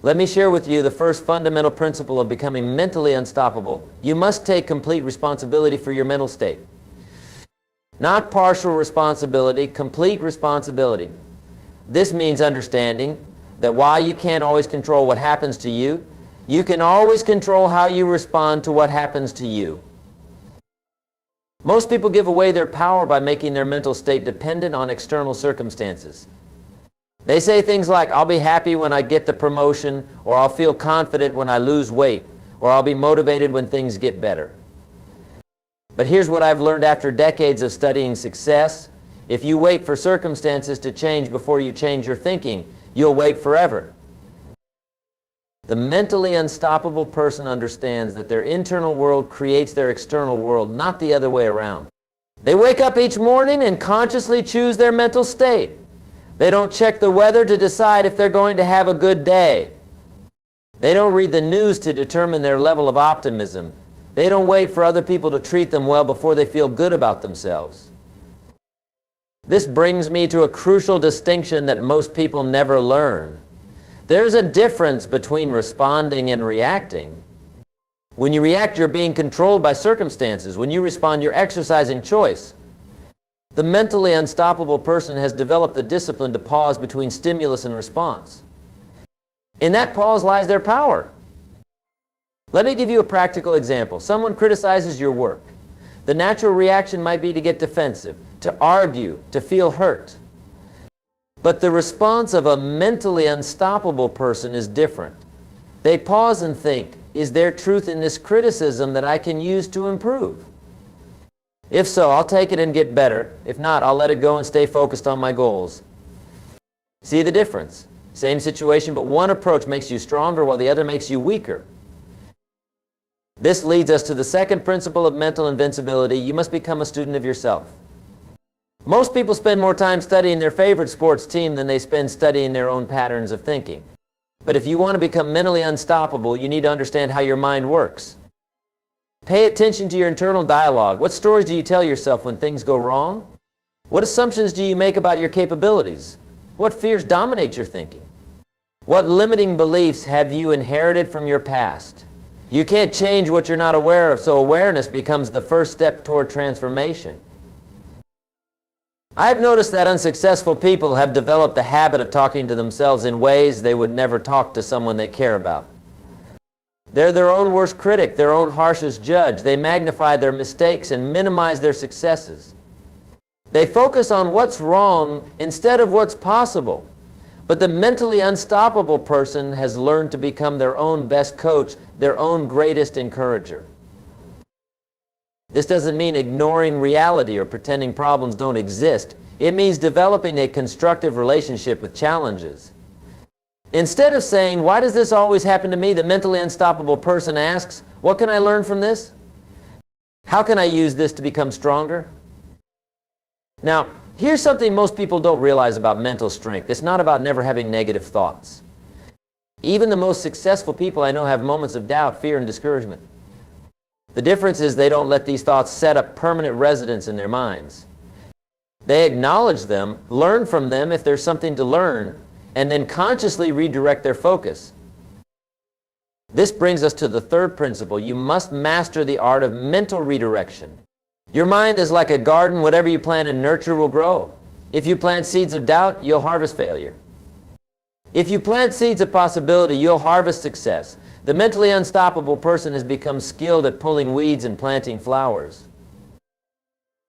Let me share with you the first fundamental principle of becoming mentally unstoppable. You must take complete responsibility for your mental state. Not partial responsibility, complete responsibility. This means understanding that while you can't always control what happens to you, you can always control how you respond to what happens to you. Most people give away their power by making their mental state dependent on external circumstances. They say things like, I'll be happy when I get the promotion, or I'll feel confident when I lose weight, or I'll be motivated when things get better. But here's what I've learned after decades of studying success. If you wait for circumstances to change before you change your thinking, you'll wait forever. The mentally unstoppable person understands that their internal world creates their external world, not the other way around. They wake up each morning and consciously choose their mental state. They don't check the weather to decide if they're going to have a good day. They don't read the news to determine their level of optimism. They don't wait for other people to treat them well before they feel good about themselves. This brings me to a crucial distinction that most people never learn. There's a difference between responding and reacting. When you react, you're being controlled by circumstances. When you respond, you're exercising choice. The mentally unstoppable person has developed the discipline to pause between stimulus and response. In that pause lies their power. Let me give you a practical example. Someone criticizes your work. The natural reaction might be to get defensive, to argue, to feel hurt. But the response of a mentally unstoppable person is different. They pause and think, is there truth in this criticism that I can use to improve? If so, I'll take it and get better. If not, I'll let it go and stay focused on my goals. See the difference? Same situation, but one approach makes you stronger while the other makes you weaker. This leads us to the second principle of mental invincibility. You must become a student of yourself. Most people spend more time studying their favorite sports team than they spend studying their own patterns of thinking. But if you want to become mentally unstoppable, you need to understand how your mind works. Pay attention to your internal dialogue. What stories do you tell yourself when things go wrong? What assumptions do you make about your capabilities? What fears dominate your thinking? What limiting beliefs have you inherited from your past? You can't change what you're not aware of, so awareness becomes the first step toward transformation. I've noticed that unsuccessful people have developed the habit of talking to themselves in ways they would never talk to someone they care about. They're their own worst critic, their own harshest judge. They magnify their mistakes and minimize their successes. They focus on what's wrong instead of what's possible. But the mentally unstoppable person has learned to become their own best coach, their own greatest encourager. This doesn't mean ignoring reality or pretending problems don't exist. It means developing a constructive relationship with challenges. Instead of saying, why does this always happen to me, the mentally unstoppable person asks, what can I learn from this? How can I use this to become stronger? Now, here's something most people don't realize about mental strength. It's not about never having negative thoughts. Even the most successful people I know have moments of doubt, fear, and discouragement. The difference is they don't let these thoughts set up permanent residence in their minds. They acknowledge them, learn from them if there's something to learn, and then consciously redirect their focus. This brings us to the third principle. You must master the art of mental redirection. Your mind is like a garden. Whatever you plant and nurture will grow. If you plant seeds of doubt, you'll harvest failure. If you plant seeds of possibility, you'll harvest success. The mentally unstoppable person has become skilled at pulling weeds and planting flowers.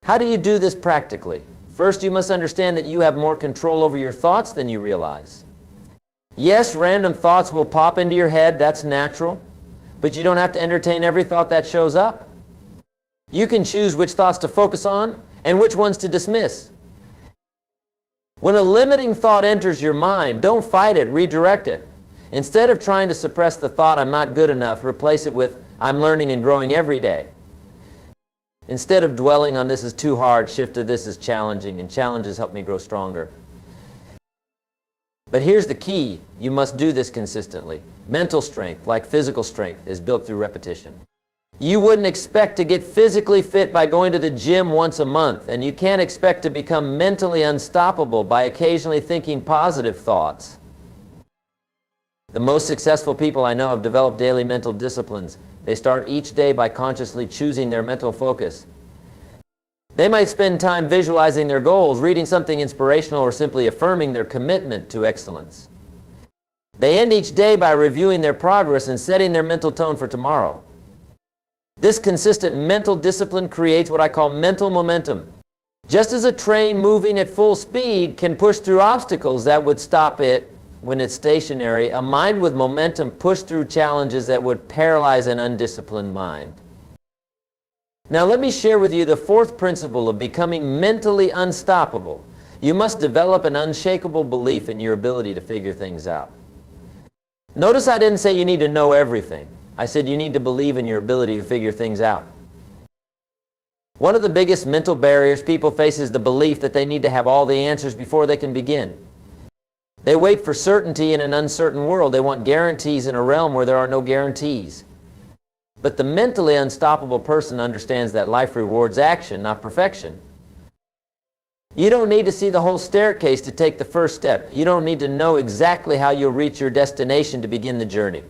How do you do this practically? First, you must understand that you have more control over your thoughts than you realize. Yes, random thoughts will pop into your head. That's natural. But you don't have to entertain every thought that shows up. You can choose which thoughts to focus on and which ones to dismiss. When a limiting thought enters your mind, don't fight it, redirect it. Instead of trying to suppress the thought, I'm not good enough, replace it with, I'm learning and growing every day. Instead of dwelling on this is too hard, shift to this is challenging, and challenges help me grow stronger. But here's the key. You must do this consistently. Mental strength, like physical strength, is built through repetition. You wouldn't expect to get physically fit by going to the gym once a month, and you can't expect to become mentally unstoppable by occasionally thinking positive thoughts. The most successful people I know have developed daily mental disciplines. They start each day by consciously choosing their mental focus. They might spend time visualizing their goals, reading something inspirational, or simply affirming their commitment to excellence. They end each day by reviewing their progress and setting their mental tone for tomorrow. This consistent mental discipline creates what I call mental momentum. Just as a train moving at full speed can push through obstacles that would stop it when it's stationary, a mind with momentum pushed through challenges that would paralyze an undisciplined mind. Now let me share with you the fourth principle of becoming mentally unstoppable. You must develop an unshakable belief in your ability to figure things out. Notice I didn't say you need to know everything. I said you need to believe in your ability to figure things out. One of the biggest mental barriers people face is the belief that they need to have all the answers before they can begin. They wait for certainty in an uncertain world. They want guarantees in a realm where there are no guarantees. But the mentally unstoppable person understands that life rewards action, not perfection. You don't need to see the whole staircase to take the first step. You don't need to know exactly how you'll reach your destination to begin the journey.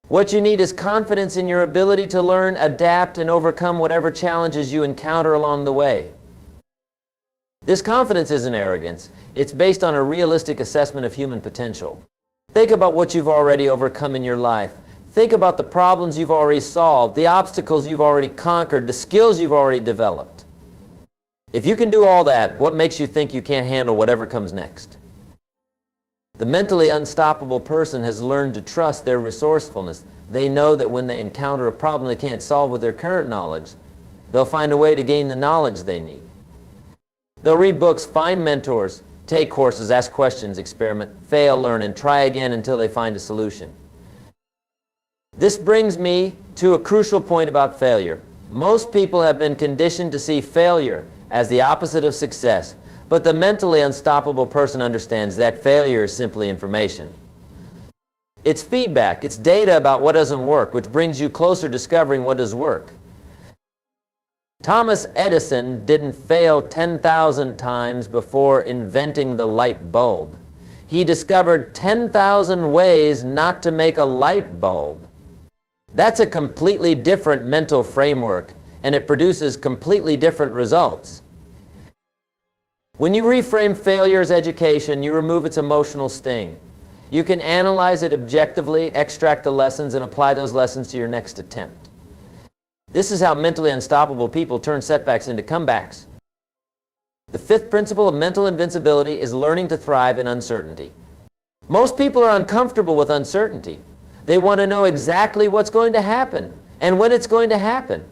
What you need is confidence in your ability to learn, adapt, and overcome whatever challenges you encounter along the way. This confidence isn't arrogance. It's based on a realistic assessment of human potential. Think about what you've already overcome in your life. Think about the problems you've already solved, the obstacles you've already conquered, the skills you've already developed. If you can do all that, what makes you think you can't handle whatever comes next? The mentally unstoppable person has learned to trust their resourcefulness. They know that when they encounter a problem they can't solve with their current knowledge, they'll find a way to gain the knowledge they need. They'll read books, find mentors, take courses, ask questions, experiment, fail, learn, and try again until they find a solution. This brings me to a crucial point about failure. Most people have been conditioned to see failure as the opposite of success, but the mentally unstoppable person understands that failure is simply information. It's feedback, it's data about what doesn't work, which brings you closer to discovering what does work. Thomas Edison didn't fail 10,000 times before inventing the light bulb. He discovered 10,000 ways not to make a light bulb. That's a completely different mental framework, and it produces completely different results. When you reframe failure as education, you remove its emotional sting. You can analyze it objectively, extract the lessons, and apply those lessons to your next attempt. This is how mentally unstoppable people turn setbacks into comebacks. The fifth principle of mental invincibility is learning to thrive in uncertainty. Most people are uncomfortable with uncertainty. They want to know exactly what's going to happen and when it's going to happen.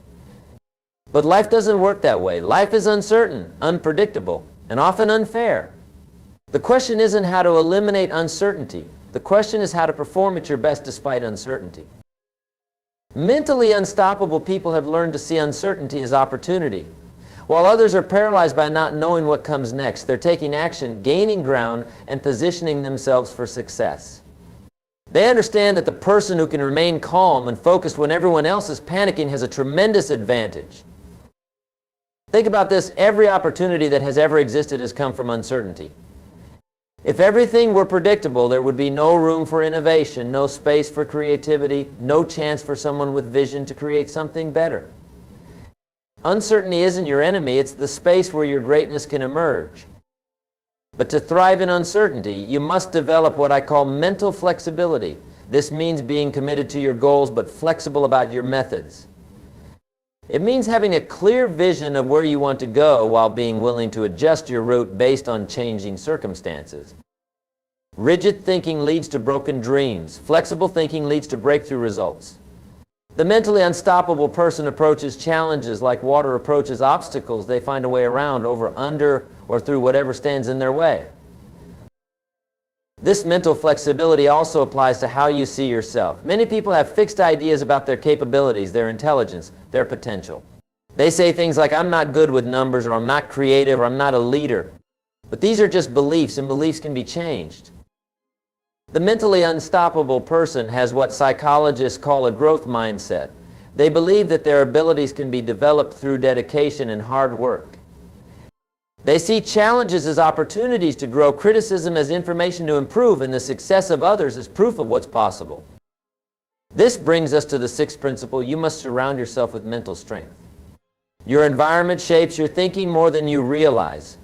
But life doesn't work that way. Life is uncertain, unpredictable, and often unfair. The question isn't how to eliminate uncertainty. The question is how to perform at your best despite uncertainty. Mentally unstoppable people have learned to see uncertainty as opportunity. While others are paralyzed by not knowing what comes next, they're taking action, gaining ground, and positioning themselves for success. They understand that the person who can remain calm and focused when everyone else is panicking has a tremendous advantage. Think about this. Every opportunity that has ever existed has come from uncertainty. If everything were predictable, there would be no room for innovation, no space for creativity, no chance for someone with vision to create something better. Uncertainty isn't your enemy. It's the space where your greatness can emerge. But to thrive in uncertainty, you must develop what I call mental flexibility. This means being committed to your goals but flexible about your methods. It means having a clear vision of where you want to go while being willing to adjust your route based on changing circumstances. Rigid thinking leads to broken dreams. Flexible thinking leads to breakthrough results. The mentally unstoppable person approaches challenges like water approaches obstacles. They find a way around, over, under, or through whatever stands in their way. This mental flexibility also applies to how you see yourself. Many people have fixed ideas about their capabilities, their intelligence, their potential. They say things like, I'm not good with numbers, or I'm not creative, or I'm not a leader. But these are just beliefs, and beliefs can be changed. The mentally unstoppable person has what psychologists call a growth mindset. They believe that their abilities can be developed through dedication and hard work. They see challenges as opportunities to grow, criticism as information to improve, and the success of others as proof of what's possible. This brings us to the sixth principle: you must surround yourself with mental strength. Your environment shapes your thinking more than you realize.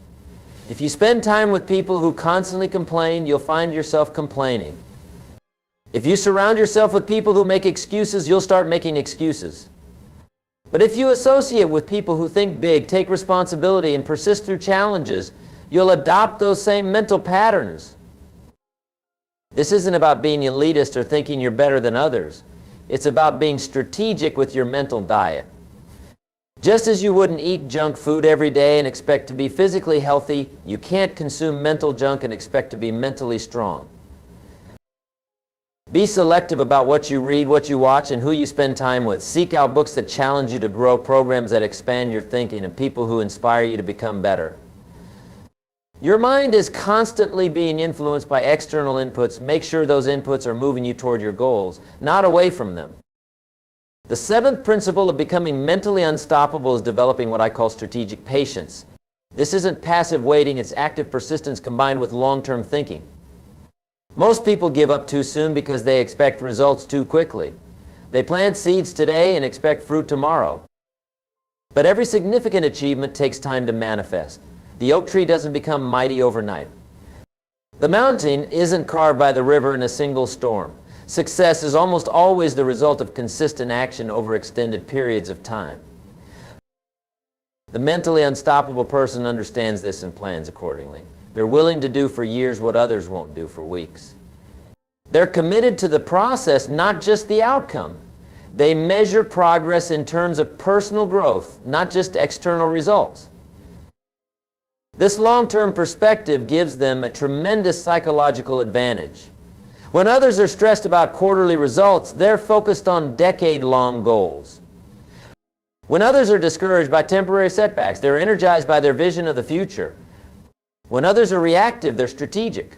If you spend time with people who constantly complain, you'll find yourself complaining. If you surround yourself with people who make excuses, you'll start making excuses. But if you associate with people who think big, take responsibility, and persist through challenges, you'll adopt those same mental patterns. This isn't about being elitist or thinking you're better than others. It's about being strategic with your mental diet. Just as you wouldn't eat junk food every day and expect to be physically healthy, you can't consume mental junk and expect to be mentally strong. Be selective about what you read, what you watch, and who you spend time with. Seek out books that challenge you to grow, programs that expand your thinking, and people who inspire you to become better. Your mind is constantly being influenced by external inputs. Make sure those inputs are moving you toward your goals, not away from them. The seventh principle of becoming mentally unstoppable is developing what I call strategic patience. This isn't passive waiting, it's active persistence combined with long-term thinking. Most people give up too soon because they expect results too quickly. They plant seeds today and expect fruit tomorrow. But every significant achievement takes time to manifest. The oak tree doesn't become mighty overnight. The mountain isn't carved by the river in a single storm. Success is almost always the result of consistent action over extended periods of time. The mentally unstoppable person understands this and plans accordingly. They're willing to do for years what others won't do for weeks. They're committed to the process, not just the outcome. They measure progress in terms of personal growth, not just external results. This long-term perspective gives them a tremendous psychological advantage. When others are stressed about quarterly results, they're focused on decade-long goals. When others are discouraged by temporary setbacks, they're energized by their vision of the future. When others are reactive, they're strategic.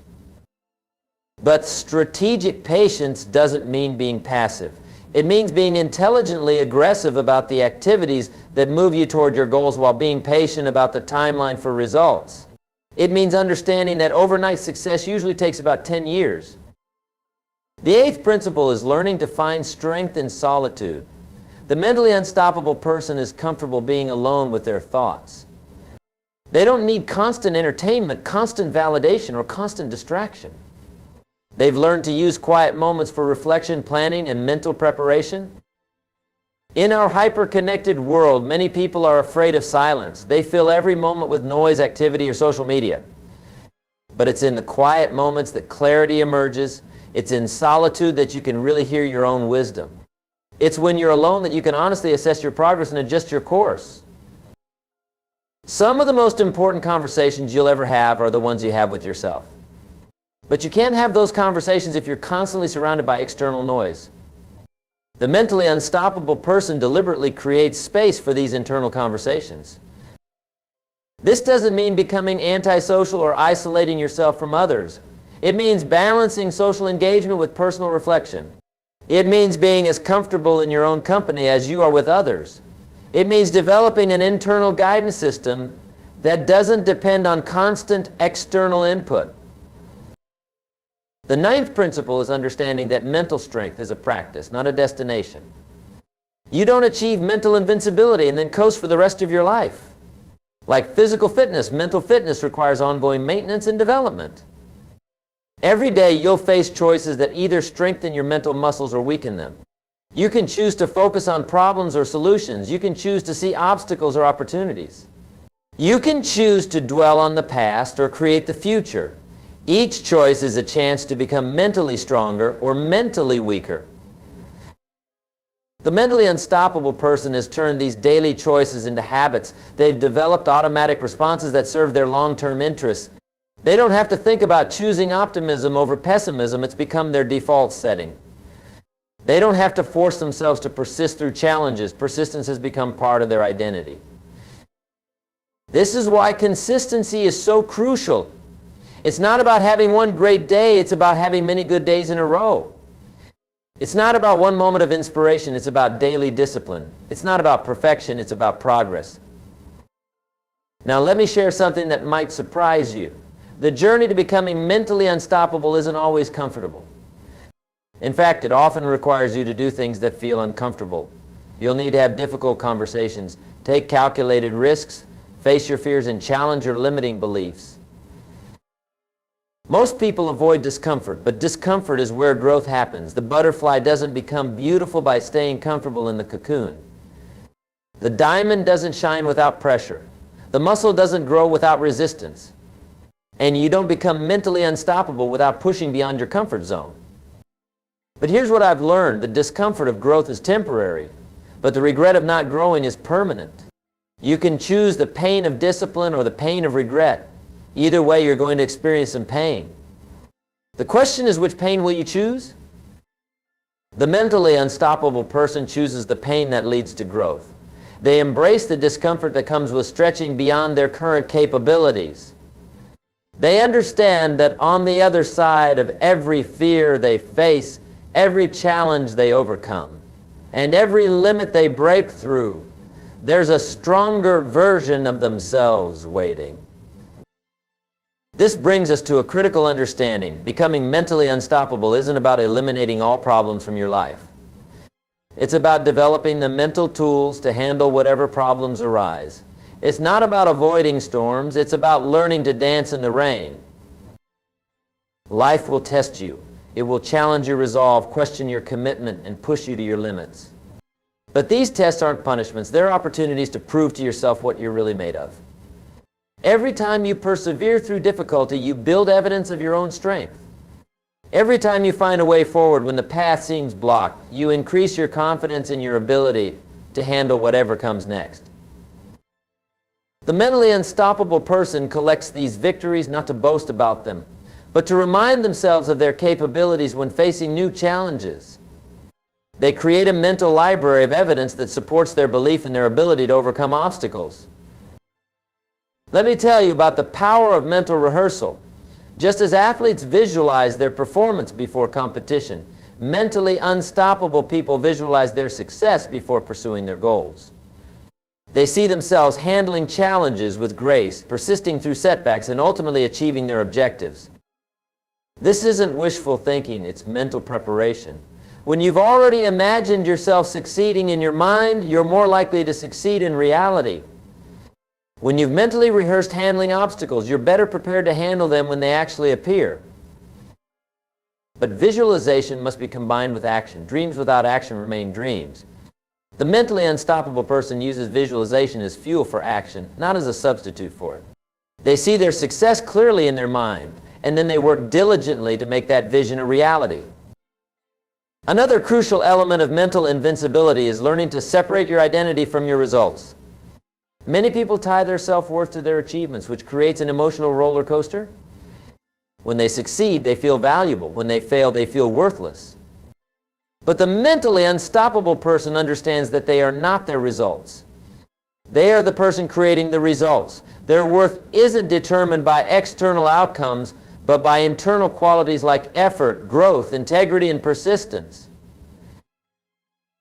But strategic patience doesn't mean being passive. It means being intelligently aggressive about the activities that move you toward your goals while being patient about the timeline for results. It means understanding that overnight success usually takes about 10 years. The eighth principle is learning to find strength in solitude. The mentally unstoppable person is comfortable being alone with their thoughts. They don't need constant entertainment, constant validation, or constant distraction. They've learned to use quiet moments for reflection, planning, and mental preparation. In our hyper-connected world, many people are afraid of silence. They fill every moment with noise, activity, or social media. But it's in the quiet moments that clarity emerges. It's in solitude that you can really hear your own wisdom. It's when you're alone that you can honestly assess your progress and adjust your course. Some of the most important conversations you'll ever have are the ones you have with yourself. But you can't have those conversations if you're constantly surrounded by external noise. The mentally unstoppable person deliberately creates space for these internal conversations. This doesn't mean becoming antisocial or isolating yourself from others. It means balancing social engagement with personal reflection. It means being as comfortable in your own company as you are with others. It means developing an internal guidance system that doesn't depend on constant external input. The ninth principle is understanding that mental strength is a practice, not a destination. You don't achieve mental invincibility and then coast for the rest of your life. Like physical fitness, mental fitness requires ongoing maintenance and development. Every day you'll face choices that either strengthen your mental muscles or weaken them. You can choose to focus on problems or solutions. You can choose to see obstacles or opportunities. You can choose to dwell on the past or create the future. Each choice is a chance to become mentally stronger or mentally weaker. The mentally unstoppable person has turned these daily choices into habits. They've developed automatic responses that serve their long-term interests. They don't have to think about choosing optimism over pessimism. It's become their default setting. They don't have to force themselves to persist through challenges. Persistence has become part of their identity. This is why consistency is so crucial. It's not about having one great day, it's about having many good days in a row. It's not about one moment of inspiration, it's about daily discipline. It's not about perfection, it's about progress. Now let me share something that might surprise you. The journey to becoming mentally unstoppable isn't always comfortable. In fact, it often requires you to do things that feel uncomfortable. You'll need to have difficult conversations, take calculated risks, face your fears, and challenge your limiting beliefs. Most people avoid discomfort, but discomfort is where growth happens. The butterfly doesn't become beautiful by staying comfortable in the cocoon. The diamond doesn't shine without pressure. The muscle doesn't grow without resistance. And you don't become mentally unstoppable without pushing beyond your comfort zone. But here's what I've learned. The discomfort of growth is temporary, but the regret of not growing is permanent. You can choose the pain of discipline or the pain of regret. Either way, you're going to experience some pain. The question is, which pain will you choose? The mentally unstoppable person chooses the pain that leads to growth. They embrace the discomfort that comes with stretching beyond their current capabilities. They understand that on the other side of every fear they face, every challenge they overcome, and every limit they break through, there's a stronger version of themselves waiting. This brings us to a critical understanding. Becoming mentally unstoppable isn't about eliminating all problems from your life. It's about developing the mental tools to handle whatever problems arise. It's not about avoiding storms, it's about learning to dance in the rain. Life will test you. It will challenge your resolve, question your commitment, and push you to your limits. But these tests aren't punishments. They're opportunities to prove to yourself what you're really made of. Every time you persevere through difficulty, you build evidence of your own strength. Every time you find a way forward when the path seems blocked, you increase your confidence in your ability to handle whatever comes next. The mentally unstoppable person collects these victories not to boast about them, but to remind themselves of their capabilities when facing new challenges. They create a mental library of evidence that supports their belief in their ability to overcome obstacles. Let me tell you about the power of mental rehearsal. Just as athletes visualize their performance before competition, mentally unstoppable people visualize their success before pursuing their goals. They see themselves handling challenges with grace, persisting through setbacks, and ultimately achieving their objectives. This isn't wishful thinking, it's mental preparation. When you've already imagined yourself succeeding in your mind, you're more likely to succeed in reality. When you've mentally rehearsed handling obstacles, you're better prepared to handle them when they actually appear. But visualization must be combined with action. Dreams without action remain dreams. The mentally unstoppable person uses visualization as fuel for action, not as a substitute for it. They see their success clearly in their mind, and then they work diligently to make that vision a reality. Another crucial element of mental invincibility is learning to separate your identity from your results. Many people tie their self-worth to their achievements, which creates an emotional roller coaster. When they succeed, they feel valuable. When they fail, they feel worthless. But the mentally unstoppable person understands that they are not their results. They are the person creating the results. Their worth isn't determined by external outcomes, but by internal qualities like effort, growth, integrity, and persistence.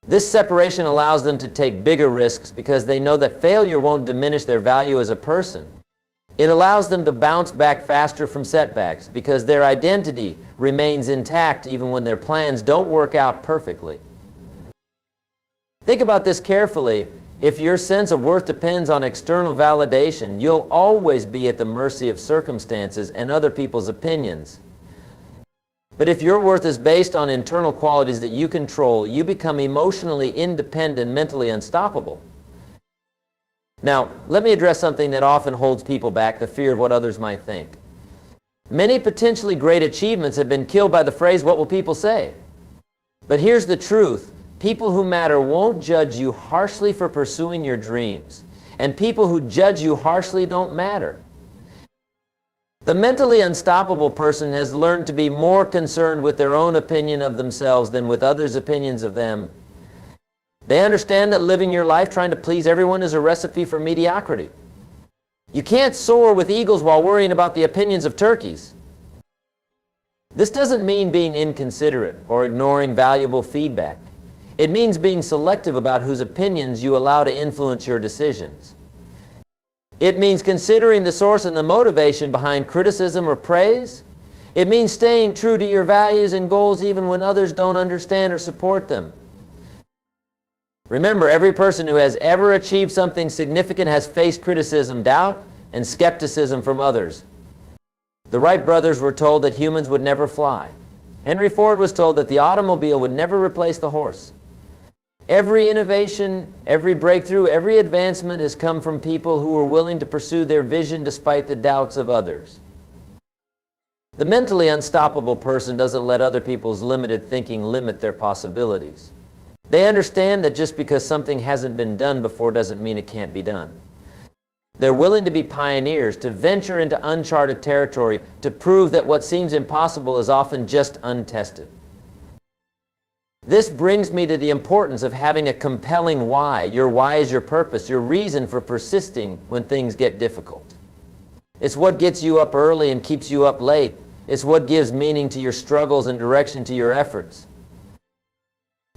This separation allows them to take bigger risks because they know that failure won't diminish their value as a person. It allows them to bounce back faster from setbacks because their identity remains intact even when their plans don't work out perfectly. Think about this carefully. If your sense of worth depends on external validation, you'll always be at the mercy of circumstances and other people's opinions. But if your worth is based on internal qualities that you control, you become emotionally independent, mentally unstoppable. Now, let me address something that often holds people back, the fear of what others might think. Many potentially great achievements have been killed by the phrase, "What will people say?" But here's the truth. People who matter won't judge you harshly for pursuing your dreams. And people who judge you harshly don't matter. The mentally unstoppable person has learned to be more concerned with their own opinion of themselves than with others' opinions of them. They understand that living your life trying to please everyone is a recipe for mediocrity. You can't soar with eagles while worrying about the opinions of turkeys. This doesn't mean being inconsiderate or ignoring valuable feedback. It means being selective about whose opinions you allow to influence your decisions. It means considering the source and the motivation behind criticism or praise. It means staying true to your values and goals even when others don't understand or support them. Remember, every person who has ever achieved something significant has faced criticism, doubt, and skepticism from others. The Wright brothers were told that humans would never fly. Henry Ford was told that the automobile would never replace the horse. Every innovation, every breakthrough, every advancement has come from people who were willing to pursue their vision despite the doubts of others. The mentally unstoppable person doesn't let other people's limited thinking limit their possibilities. They understand that just because something hasn't been done before doesn't mean it can't be done. They're willing to be pioneers, to venture into uncharted territory, to prove that what seems impossible is often just untested. This brings me to the importance of having a compelling why. Your why is your purpose, your reason for persisting when things get difficult. It's what gets you up early and keeps you up late. It's what gives meaning to your struggles and direction to your efforts.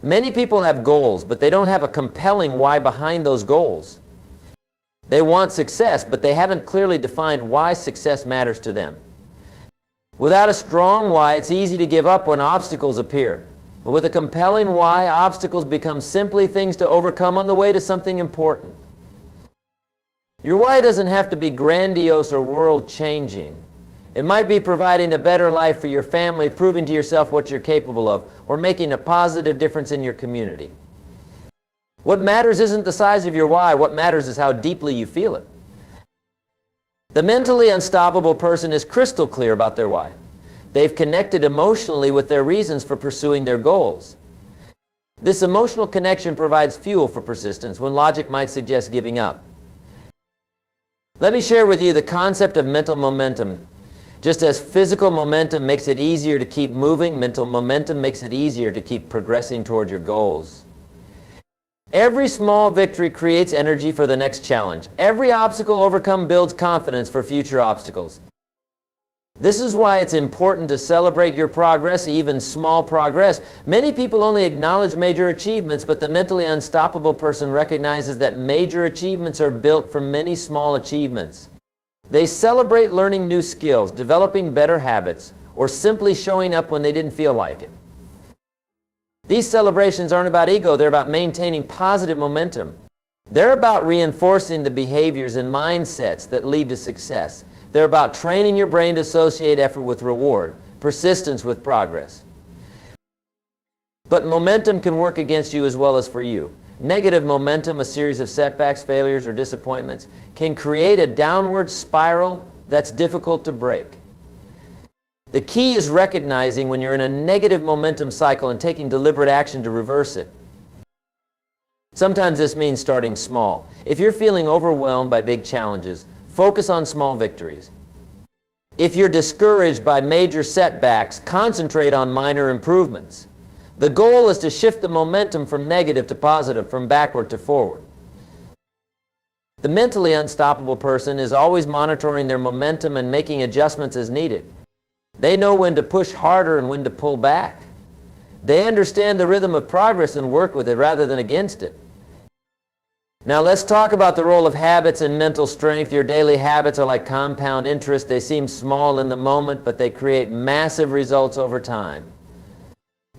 Many people have goals, but they don't have a compelling why behind those goals. They want success, but they haven't clearly defined why success matters to them. Without a strong why, it's easy to give up when obstacles appear. But with a compelling why, obstacles become simply things to overcome on the way to something important. Your why doesn't have to be grandiose or world-changing. It might be providing a better life for your family, proving to yourself what you're capable of, or making a positive difference in your community. What matters isn't the size of your why. What matters is how deeply you feel it. The mentally unstoppable person is crystal clear about their why. They've connected emotionally with their reasons for pursuing their goals. This emotional connection provides fuel for persistence when logic might suggest giving up. Let me share with you the concept of mental momentum. Just as physical momentum makes it easier to keep moving, mental momentum makes it easier to keep progressing toward your goals. Every small victory creates energy for the next challenge. Every obstacle overcome builds confidence for future obstacles. This is why it's important to celebrate your progress, even small progress. Many people only acknowledge major achievements, but the mentally unstoppable person recognizes that major achievements are built from many small achievements. They celebrate learning new skills, developing better habits, or simply showing up when they didn't feel like it. These celebrations aren't about ego, they're about maintaining positive momentum. They're about reinforcing the behaviors and mindsets that lead to success. They're about training your brain to associate effort with reward, persistence with progress. But momentum can work against you as well as for you. Negative momentum, a series of setbacks, failures, or disappointments, can create a downward spiral that's difficult to break. The key is recognizing when you're in a negative momentum cycle and taking deliberate action to reverse it. Sometimes this means starting small. If you're feeling overwhelmed by big challenges, focus on small victories. If you're discouraged by major setbacks, concentrate on minor improvements. The goal is to shift the momentum from negative to positive, from backward to forward. The mentally unstoppable person is always monitoring their momentum and making adjustments as needed. They know when to push harder and when to pull back. They understand the rhythm of progress and work with it rather than against it. Now let's talk about the role of habits and mental strength. Your daily habits are like compound interest. They seem small in the moment, but they create massive results over time.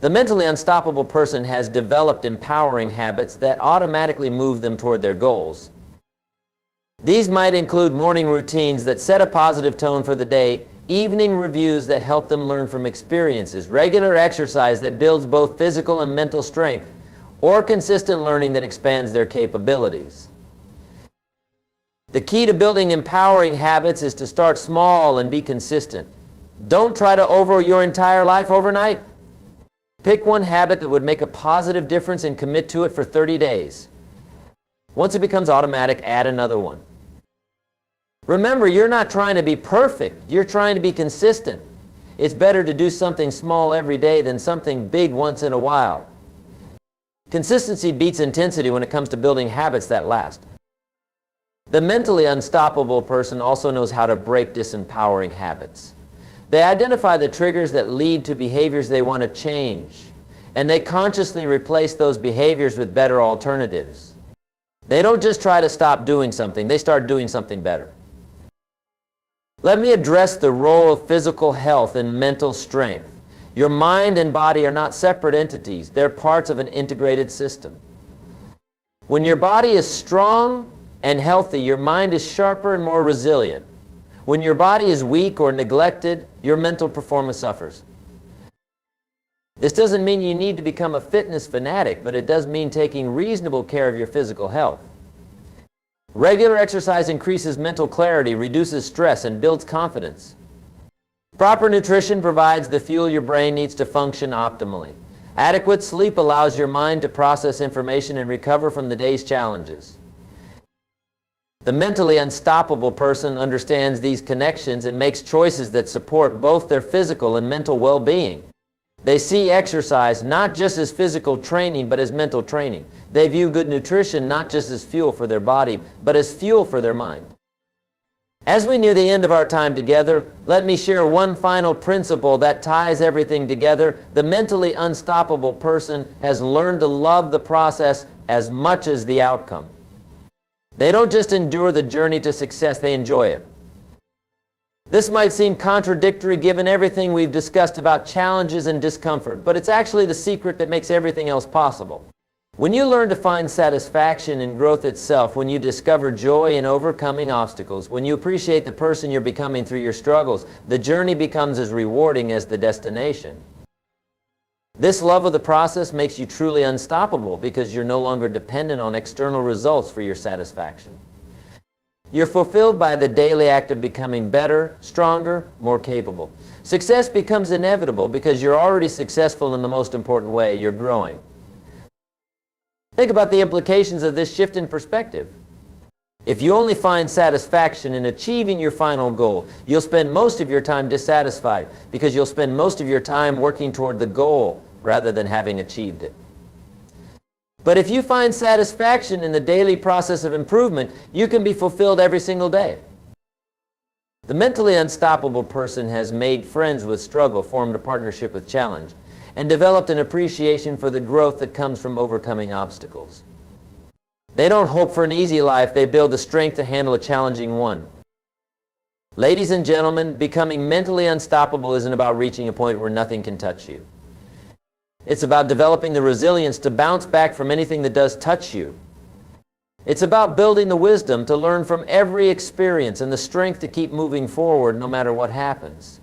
The mentally unstoppable person has developed empowering habits that automatically move them toward their goals. These might include morning routines that set a positive tone for the day, evening reviews that help them learn from experiences, regular exercise that builds both physical and mental strength, or consistent learning that expands their capabilities. The key to building empowering habits is to start small and be consistent. Don't try to over your entire life overnight. Pick one habit that would make a positive difference and commit to it for 30 days. Once it becomes automatic, add another one. Remember, you're not trying to be perfect. You're trying to be consistent. It's better to do something small every day than something big once in a while. Consistency beats intensity when it comes to building habits that last. The mentally unstoppable person also knows how to break disempowering habits. They identify the triggers that lead to behaviors they want to change, and they consciously replace those behaviors with better alternatives. They don't just try to stop doing something, they start doing something better. Let me address the role of physical health and mental strength. Your mind and body are not separate entities. They're parts of an integrated system. When your body is strong and healthy, your mind is sharper and more resilient. When your body is weak or neglected, your mental performance suffers. This doesn't mean you need to become a fitness fanatic, but it does mean taking reasonable care of your physical health. Regular exercise increases mental clarity, reduces stress, and builds confidence. Proper nutrition provides the fuel your brain needs to function optimally. Adequate sleep allows your mind to process information and recover from the day's challenges. The mentally unstoppable person understands these connections and makes choices that support both their physical and mental well-being. They see exercise not just as physical training, but as mental training. They view good nutrition not just as fuel for their body, but as fuel for their mind. As we near the end of our time together, let me share one final principle that ties everything together. The mentally unstoppable person has learned to love the process as much as the outcome. They don't just endure the journey to success, they enjoy it. This might seem contradictory given everything we've discussed about challenges and discomfort, but it's actually the secret that makes everything else possible. When you learn to find satisfaction in growth itself, when you discover joy in overcoming obstacles, when you appreciate the person you're becoming through your struggles, the journey becomes as rewarding as the destination. This love of the process makes you truly unstoppable because you're no longer dependent on external results for your satisfaction. You're fulfilled by the daily act of becoming better, stronger, more capable. Success becomes inevitable because you're already successful in the most important way, you're growing. Think about the implications of this shift in perspective. If you only find satisfaction in achieving your final goal, you'll spend most of your time dissatisfied because you'll spend most of your time working toward the goal rather than having achieved it. But if you find satisfaction in the daily process of improvement, you can be fulfilled every single day. The mentally unstoppable person has made friends with struggle, formed a partnership with challenge, and developed an appreciation for the growth that comes from overcoming obstacles. They don't hope for an easy life, they build the strength to handle a challenging one. Ladies and gentlemen, becoming mentally unstoppable isn't about reaching a point where nothing can touch you. It's about developing the resilience to bounce back from anything that does touch you. It's about building the wisdom to learn from every experience and the strength to keep moving forward no matter what happens.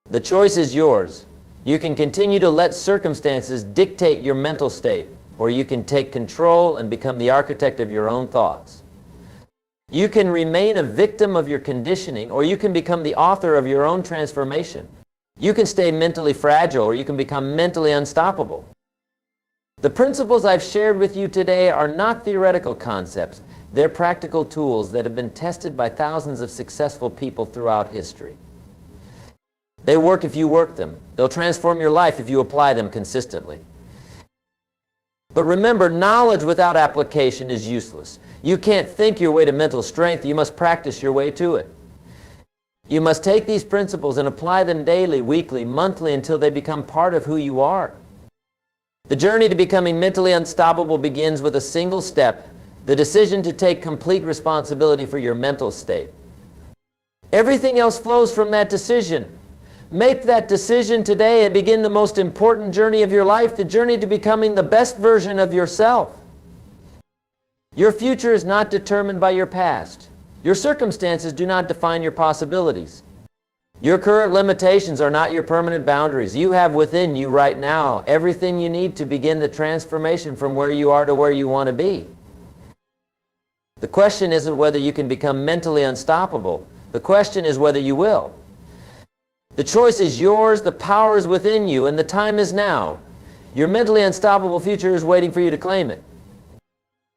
The choice is yours. You can continue to let circumstances dictate your mental state, or you can take control and become the architect of your own thoughts. You can remain a victim of your conditioning, or you can become the author of your own transformation. You can stay mentally fragile, or you can become mentally unstoppable. The principles I've shared with you today are not theoretical concepts. They're practical tools that have been tested by thousands of successful people throughout history. They work if you work them. They'll transform your life if you apply them consistently. But remember, knowledge without application is useless. You can't think your way to mental strength. You must practice your way to it. You must take these principles and apply them daily, weekly, monthly, until they become part of who you are. The journey to becoming mentally unstoppable begins with a single step, the decision to take complete responsibility for your mental state. Everything else flows from that decision. Make that decision today and begin the most important journey of your life, the journey to becoming the best version of yourself. Your future is not determined by your past. Your circumstances do not define your possibilities. Your current limitations are not your permanent boundaries. You have within you right now everything you need to begin the transformation from where you are to where you want to be. The question isn't whether you can become mentally unstoppable. The question is whether you will. The choice is yours, the power is within you, and the time is now. Your mentally unstoppable future is waiting for you to claim it.